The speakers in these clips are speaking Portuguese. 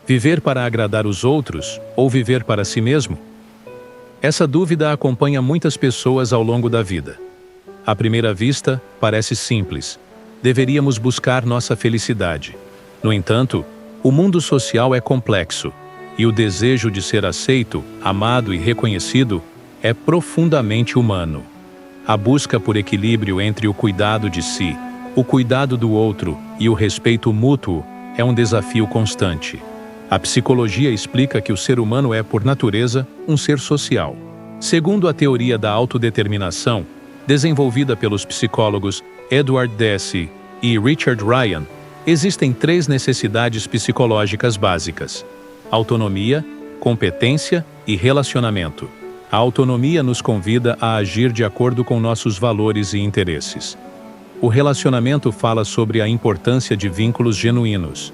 Viver para agradar os outros ou viver para si mesmo? Essa dúvida acompanha muitas pessoas ao longo da vida. À primeira vista, parece simples. Deveríamos buscar nossa felicidade. No entanto, o mundo social é complexo, e o desejo de ser aceito, amado e reconhecido é profundamente humano. A busca por equilíbrio entre o cuidado de si, o cuidado do outro e o respeito mútuo é um desafio constante. A psicologia explica que o ser humano é, por natureza, um ser social. Segundo a teoria da autodeterminação, desenvolvida pelos psicólogos Edward Deci e Richard Ryan, existem 3 necessidades psicológicas básicas: autonomia, competência e relacionamento. A autonomia nos convida a agir de acordo com nossos valores e interesses. O relacionamento fala sobre a importância de vínculos genuínos.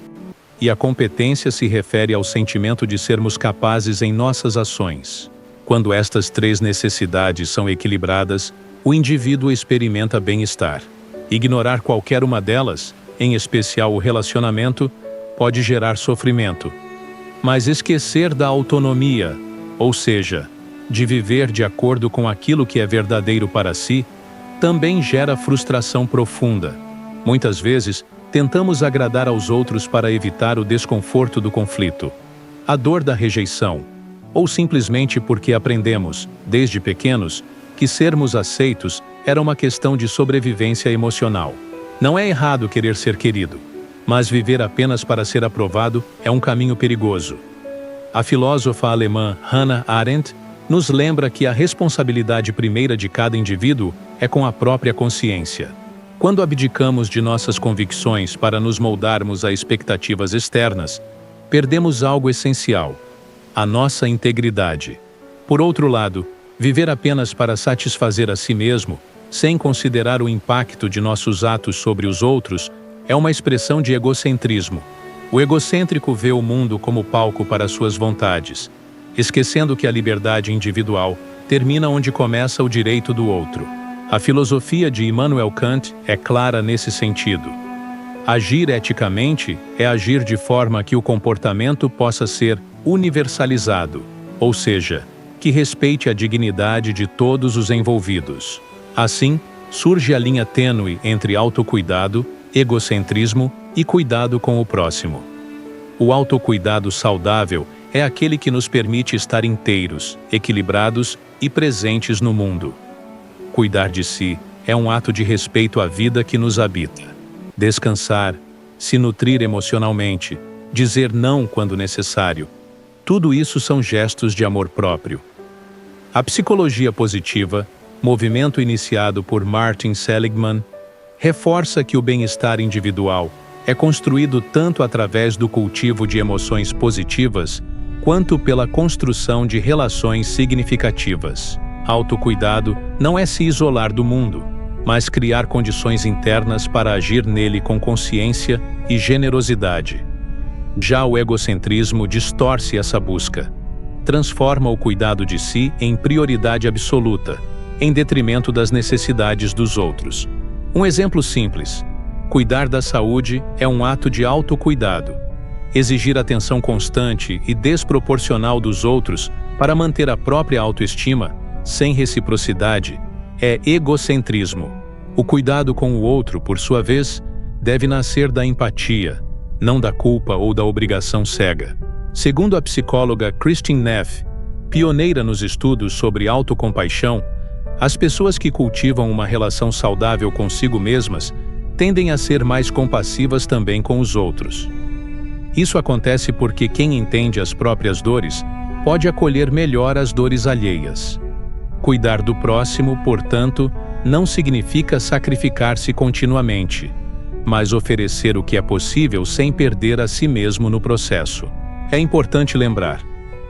E a competência se refere ao sentimento de sermos capazes em nossas ações. Quando estas 3 necessidades são equilibradas, o indivíduo experimenta bem-estar. Ignorar qualquer uma delas, em especial o relacionamento, pode gerar sofrimento. Mas esquecer da autonomia, ou seja, de viver de acordo com aquilo que é verdadeiro para si, também gera frustração profunda. Muitas vezes, tentamos agradar aos outros para evitar o desconforto do conflito, a dor da rejeição, ou simplesmente porque aprendemos, desde pequenos, que sermos aceitos era uma questão de sobrevivência emocional. Não é errado querer ser querido, mas viver apenas para ser aprovado é um caminho perigoso. A filósofa alemã Hannah Arendt nos lembra que a responsabilidade primeira de cada indivíduo é com a própria consciência. Quando abdicamos de nossas convicções para nos moldarmos a expectativas externas, perdemos algo essencial: a nossa integridade. Por outro lado, viver apenas para satisfazer a si mesmo, sem considerar o impacto de nossos atos sobre os outros, é uma expressão de egocentrismo. O egocêntrico vê o mundo como palco para suas vontades, esquecendo que a liberdade individual termina onde começa o direito do outro. A filosofia de Immanuel Kant é clara nesse sentido. Agir eticamente é agir de forma que o comportamento possa ser universalizado, ou seja, que respeite a dignidade de todos os envolvidos. Assim, surge a linha tênue entre autocuidado, egocentrismo e cuidado com o próximo. O autocuidado saudável é aquele que nos permite estar inteiros, equilibrados e presentes no mundo. Cuidar de si é um ato de respeito à vida que nos habita. Descansar, se nutrir emocionalmente, dizer não quando necessário, tudo isso são gestos de amor próprio. A psicologia positiva, movimento iniciado por Martin Seligman, reforça que o bem-estar individual é construído tanto através do cultivo de emoções positivas, quanto pela construção de relações significativas. Autocuidado não é se isolar do mundo, mas criar condições internas para agir nele com consciência e generosidade. Já o egocentrismo distorce essa busca. Transforma o cuidado de si em prioridade absoluta, em detrimento das necessidades dos outros. Um exemplo simples: cuidar da saúde é um ato de autocuidado. Exigir atenção constante e desproporcional dos outros para manter a própria autoestima, sem reciprocidade, é egocentrismo. O cuidado com o outro, por sua vez, deve nascer da empatia, não da culpa ou da obrigação cega. Segundo a psicóloga Kristin Neff, pioneira nos estudos sobre autocompaixão, as pessoas que cultivam uma relação saudável consigo mesmas tendem a ser mais compassivas também com os outros. Isso acontece porque quem entende as próprias dores pode acolher melhor as dores alheias. Cuidar do próximo, portanto, não significa sacrificar-se continuamente, mas oferecer o que é possível sem perder a si mesmo no processo. É importante lembrar: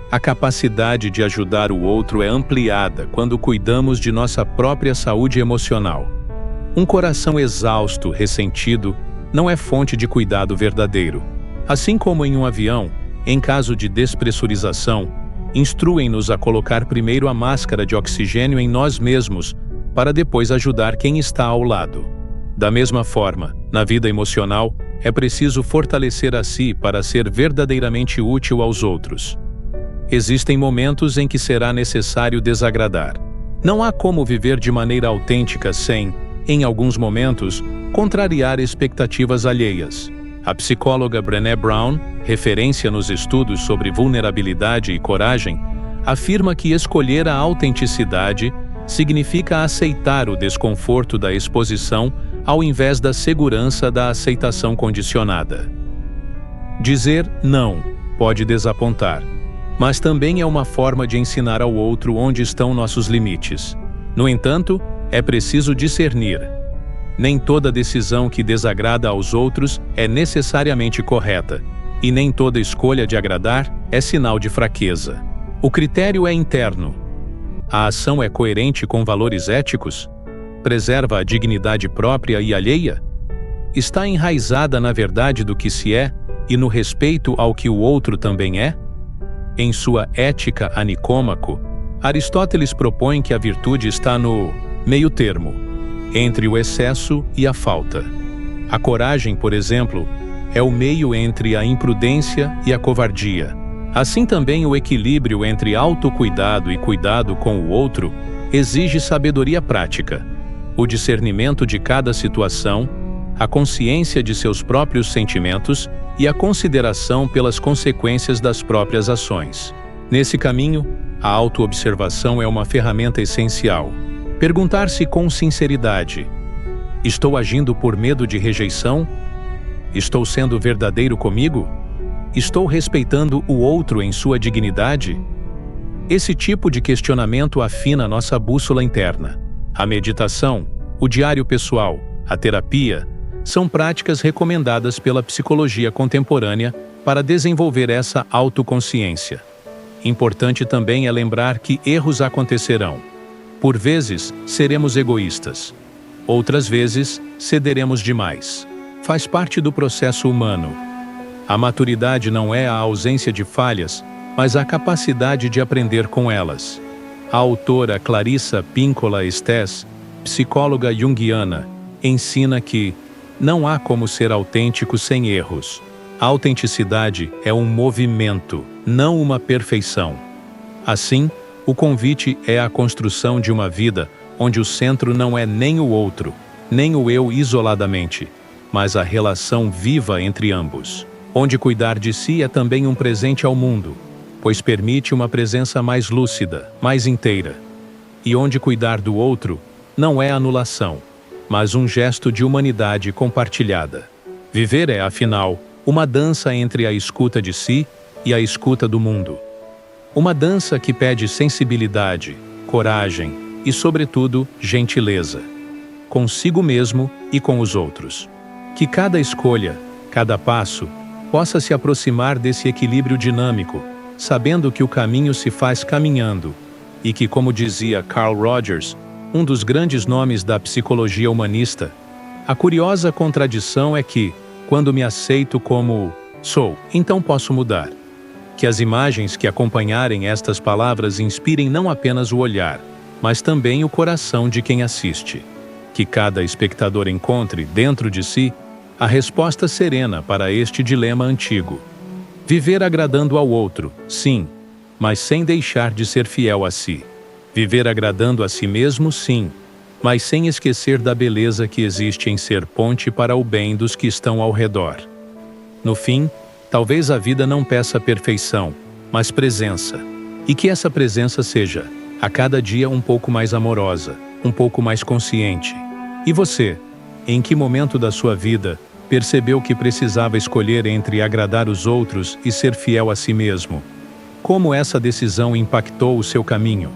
a capacidade de ajudar o outro é ampliada quando cuidamos de nossa própria saúde emocional. Um coração exausto, ressentido, não é fonte de cuidado verdadeiro. Assim como em um avião, em caso de despressurização, instruem-nos a colocar primeiro a máscara de oxigênio em nós mesmos, para depois ajudar quem está ao lado. Da mesma forma, na vida emocional, é preciso fortalecer a si para ser verdadeiramente útil aos outros. Existem momentos em que será necessário desagradar. Não há como viver de maneira autêntica sem, em alguns momentos, contrariar expectativas alheias. A psicóloga Brené Brown, referência nos estudos sobre vulnerabilidade e coragem, afirma que escolher a autenticidade significa aceitar o desconforto da exposição ao invés da segurança da aceitação condicionada. Dizer não pode desapontar, mas também é uma forma de ensinar ao outro onde estão nossos limites. No entanto, é preciso discernir. Nem toda decisão que desagrada aos outros é necessariamente correta, e nem toda escolha de agradar é sinal de fraqueza. O critério é interno. A ação é coerente com valores éticos? Preserva a dignidade própria e alheia? Está enraizada na verdade do que se é e no respeito ao que o outro também é? Em sua Ética a Nicômaco, Aristóteles propõe que a virtude está no meio termo, entre o excesso e a falta. A coragem, por exemplo, é o meio entre a imprudência e a covardia. Assim também o equilíbrio entre autocuidado e cuidado com o outro exige sabedoria prática, o discernimento de cada situação, a consciência de seus próprios sentimentos e a consideração pelas consequências das próprias ações. Nesse caminho, a autoobservação é uma ferramenta essencial. Perguntar-se com sinceridade: estou agindo por medo de rejeição? Estou sendo verdadeiro comigo? Estou respeitando o outro em sua dignidade? Esse tipo de questionamento afina nossa bússola interna. A meditação, o diário pessoal, a terapia, são práticas recomendadas pela psicologia contemporânea para desenvolver essa autoconsciência. Importante também é lembrar que erros acontecerão. Por vezes, seremos egoístas. Outras vezes, cederemos demais. Faz parte do processo humano. A maturidade não é a ausência de falhas, mas a capacidade de aprender com elas. A autora Clarissa Pinkola Estés, psicóloga junguiana, ensina que não há como ser autêntico sem erros. A autenticidade é um movimento, não uma perfeição. Assim, o convite é a construção de uma vida onde o centro não é nem o outro, nem o eu isoladamente, mas a relação viva entre ambos. Onde cuidar de si é também um presente ao mundo, pois permite uma presença mais lúcida, mais inteira. E onde cuidar do outro não é anulação, mas um gesto de humanidade compartilhada. Viver é, afinal, uma dança entre a escuta de si e a escuta do mundo. Uma dança que pede sensibilidade, coragem e, sobretudo, gentileza. Consigo mesmo e com os outros. Que cada escolha, cada passo, possa se aproximar desse equilíbrio dinâmico, sabendo que o caminho se faz caminhando, e que, como dizia Carl Rogers, um dos grandes nomes da psicologia humanista, a curiosa contradição é que, quando me aceito como sou, então posso mudar. Que as imagens que acompanharem estas palavras inspirem não apenas o olhar, mas também o coração de quem assiste. Que cada espectador encontre, dentro de si, a resposta serena para este dilema antigo. Viver agradando ao outro, sim, mas sem deixar de ser fiel a si. Viver agradando a si mesmo, sim, mas sem esquecer da beleza que existe em ser ponte para o bem dos que estão ao redor. No fim, talvez a vida não peça perfeição, mas presença. E que essa presença seja, a cada dia, um pouco mais amorosa, um pouco mais consciente. E você? Em que momento da sua vida percebeu que precisava escolher entre agradar os outros e ser fiel a si mesmo? Como essa decisão impactou o seu caminho?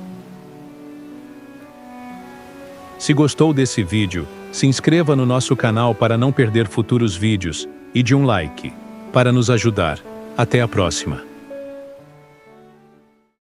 Se gostou desse vídeo, se inscreva no nosso canal para não perder futuros vídeos e dê um like, para nos ajudar. Até a próxima!